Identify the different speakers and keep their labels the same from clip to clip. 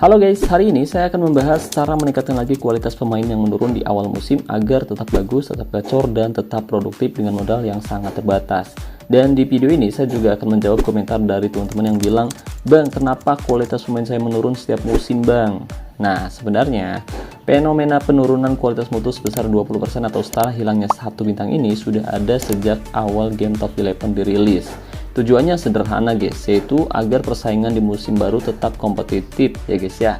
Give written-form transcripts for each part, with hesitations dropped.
Speaker 1: Halo guys, hari ini saya akan membahas cara meningkatkan lagi kualitas pemain yang menurun di awal musim agar tetap bagus, tetap gacor, dan tetap produktif dengan modal yang sangat terbatas. Dan di video ini saya juga akan menjawab komentar dari teman-teman yang bilang, "Bang, kenapa kualitas pemain saya menurun setiap musim, Bang?" Nah, sebenarnya fenomena penurunan kualitas mutu sebesar 20% atau setara hilangnya satu bintang ini sudah ada sejak awal game Top 11 dirilis. Tujuannya sederhana guys, yaitu agar persaingan di musim baru tetap kompetitif ya guys ya.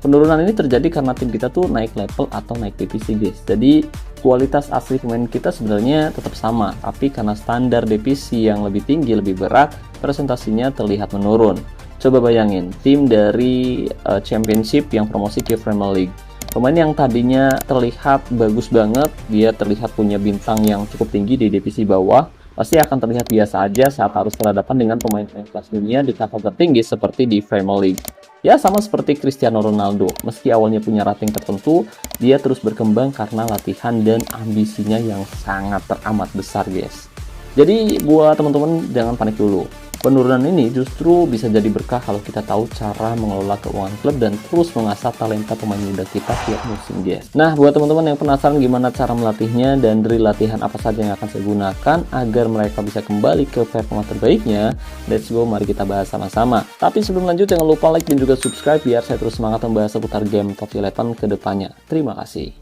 Speaker 1: Penurunan ini terjadi karena tim kita tuh naik level atau naik divisi guys. Jadi kualitas asli pemain kita sebenarnya tetap sama, tapi karena standar divisi yang lebih tinggi, lebih berat, presentasinya terlihat menurun. Coba bayangin, tim dari Championship yang promosi ke Premier League. Pemain yang tadinya terlihat bagus banget, dia terlihat punya bintang yang cukup tinggi di divisi bawah, pasti akan terlihat biasa aja saat harus berhadapan dengan pemain-pemain kelas dunia di level tertinggi seperti di Premier League. Ya, sama seperti Cristiano Ronaldo, meski awalnya punya rating tertentu, dia terus berkembang karena latihan dan ambisinya yang sangat teramat besar guys. Jadi buat teman-teman jangan panik dulu. Penurunan ini justru bisa jadi berkah kalau kita tahu cara mengelola keuangan klub dan terus mengasah talenta pemain muda kita tiap musim guys. Nah, buat teman-teman yang penasaran gimana cara melatihnya dan dari latihan apa saja yang akan saya gunakan agar mereka bisa kembali ke performa terbaiknya, let's go, mari kita bahas sama-sama. Tapi sebelum lanjut jangan lupa like dan juga subscribe biar saya terus semangat membahas seputar game Top 11 ke depannya. Terima kasih.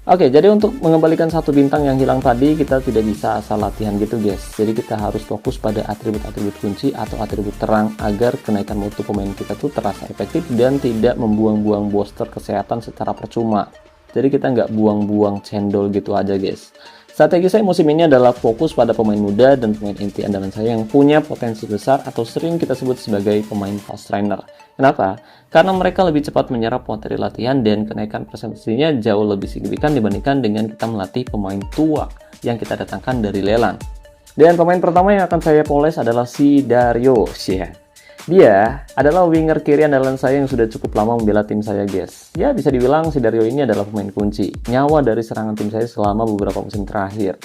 Speaker 1: Oke, jadi untuk mengembalikan satu bintang yang hilang tadi, kita tidak bisa asal latihan gitu guys. Jadi kita harus fokus pada atribut-atribut kunci atau atribut terang agar kenaikan mutu pemain kita tuh terasa efektif dan tidak membuang-buang booster kesehatan secara percuma. Jadi kita nggak buang-buang cendol gitu aja guys. Strategi saya musim ini adalah fokus pada pemain muda dan pemain inti andalan saya yang punya potensi besar atau sering kita sebut sebagai pemain fast trainer. Kenapa? Karena mereka lebih cepat menyerap materi latihan dan kenaikan presentasinya jauh lebih signifikan dibandingkan dengan kita melatih pemain tua yang kita datangkan dari lelang. Dan pemain pertama yang akan saya poles adalah si Dario. Dia adalah winger kiri andalan saya yang sudah cukup lama membela tim saya guys. Ya, bisa dibilang si Dario ini adalah pemain kunci, nyawa dari serangan tim saya selama beberapa musim terakhir.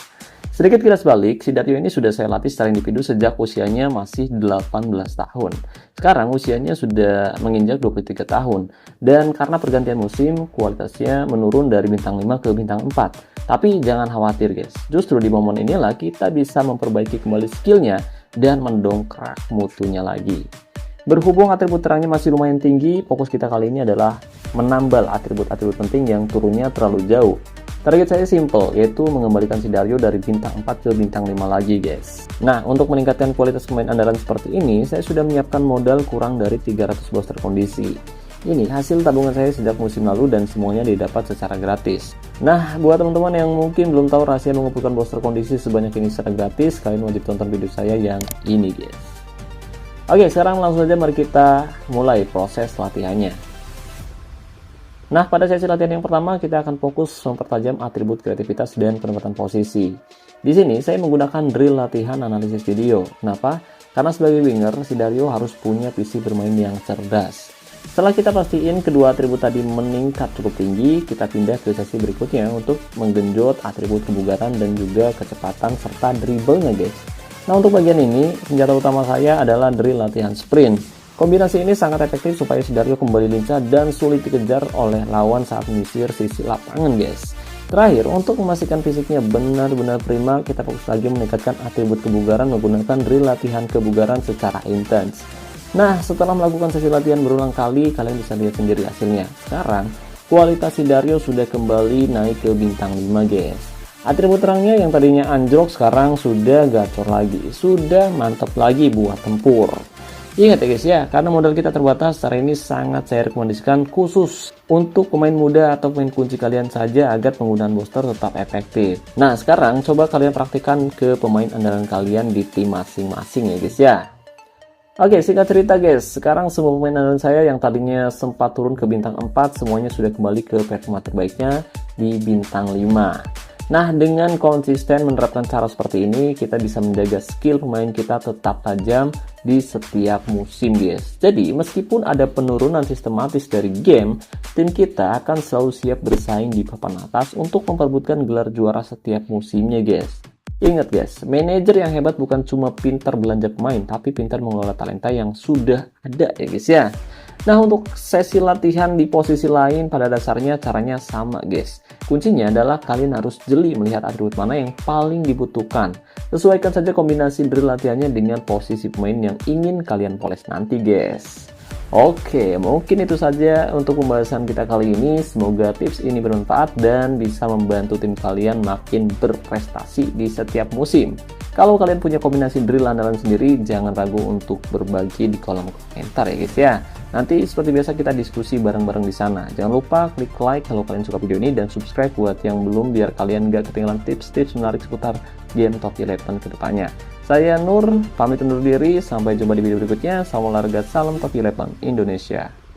Speaker 1: Sedikit kilas balik, si Dario ini sudah saya latih secara individu sejak usianya masih 18 tahun. Sekarang usianya sudah menginjak 23 tahun. Dan karena pergantian musim, kualitasnya menurun dari bintang 5 ke bintang 4. Tapi jangan khawatir guys, justru di momen inilah kita bisa memperbaiki kembali skillnya dan mendongkrak mutunya lagi. Berhubung atribut terangnya masih lumayan tinggi, fokus kita kali ini adalah menambal atribut-atribut penting yang turunnya terlalu jauh. Target saya simple, yaitu mengembalikan si Dario dari bintang 4 ke bintang 5 lagi guys. Nah, untuk meningkatkan kualitas pemain andalan seperti ini, saya sudah menyiapkan modal kurang dari 300 booster kondisi. Ini hasil tabungan saya sejak musim lalu dan semuanya didapat secara gratis. Nah, buat teman-teman yang mungkin belum tahu rahasia mengumpulkan booster kondisi sebanyak ini secara gratis, kalian wajib tonton video saya yang ini guys. Oke, sekarang langsung saja mari kita mulai proses latihannya. Nah, pada sesi latihan yang pertama kita akan fokus mempertajam atribut kreativitas dan penempatan posisi. Di sini saya menggunakan drill latihan analisis video. Kenapa? Karena sebagai winger, si Dario harus punya visi bermain yang cerdas. Setelah kita pastiin kedua atribut tadi meningkat cukup tinggi, kita pindah ke sesi berikutnya untuk menggenjot atribut kebugaran dan juga kecepatan serta dribblenya guys. Nah, untuk bagian ini, senjata utama saya adalah drill latihan sprint. Kombinasi ini sangat efektif supaya si Dario kembali lincah dan sulit dikejar oleh lawan saat menyisir sisi lapangan guys. Terakhir, untuk memastikan fisiknya benar-benar prima, kita fokus lagi meningkatkan atribut kebugaran menggunakan drill latihan kebugaran secara intens. Nah, setelah melakukan sesi latihan berulang kali, kalian bisa lihat sendiri hasilnya. Sekarang, kualitas si Dario sudah kembali naik ke bintang 5 guys. Atribut terangnya yang tadinya anjlok sekarang sudah gacor lagi, sudah mantap lagi buat tempur. Ingat ya guys ya, karena modal kita terbatas, cara ini sangat saya rekomendasikan khusus untuk pemain muda atau pemain kunci kalian saja agar penggunaan booster tetap efektif. Nah, sekarang coba kalian praktikkan ke pemain andalan kalian di tim masing-masing ya guys ya. Oke, singkat cerita guys, sekarang semua pemain andalan saya yang tadinya sempat turun ke bintang 4 semuanya sudah kembali ke performa terbaiknya di bintang 5. Nah, dengan konsisten menerapkan cara seperti ini, kita bisa menjaga skill pemain kita tetap tajam di setiap musim guys. Jadi, meskipun ada penurunan sistematis dari game, tim kita akan selalu siap bersaing di papan atas untuk memperebutkan gelar juara setiap musimnya guys. Ingat guys, manajer yang hebat bukan cuma pintar belanja pemain, tapi pintar mengelola talenta yang sudah ada ya guys ya. Nah, untuk sesi latihan di posisi lain pada dasarnya caranya sama guys. Kuncinya adalah kalian harus jeli melihat atribut mana yang paling dibutuhkan. Sesuaikan saja kombinasi drill latihannya dengan posisi pemain yang ingin kalian poles nanti guys. Oke, mungkin itu saja untuk pembahasan kita kali ini. Semoga tips ini bermanfaat dan bisa membantu tim kalian makin berprestasi di setiap musim. Kalau kalian punya kombinasi drill andalan sendiri, jangan ragu untuk berbagi di kolom komentar ya guys ya. Nanti seperti biasa kita diskusi bareng-bareng di sana. Jangan lupa klik like kalau kalian suka video ini dan subscribe buat yang belum biar kalian gak ketinggalan tips-tips menarik seputar game Top 11 ke depannya. Saya Nur, pamit undur diri. Sampai jumpa di video berikutnya. Salam olahraga, salam Top 11 Indonesia.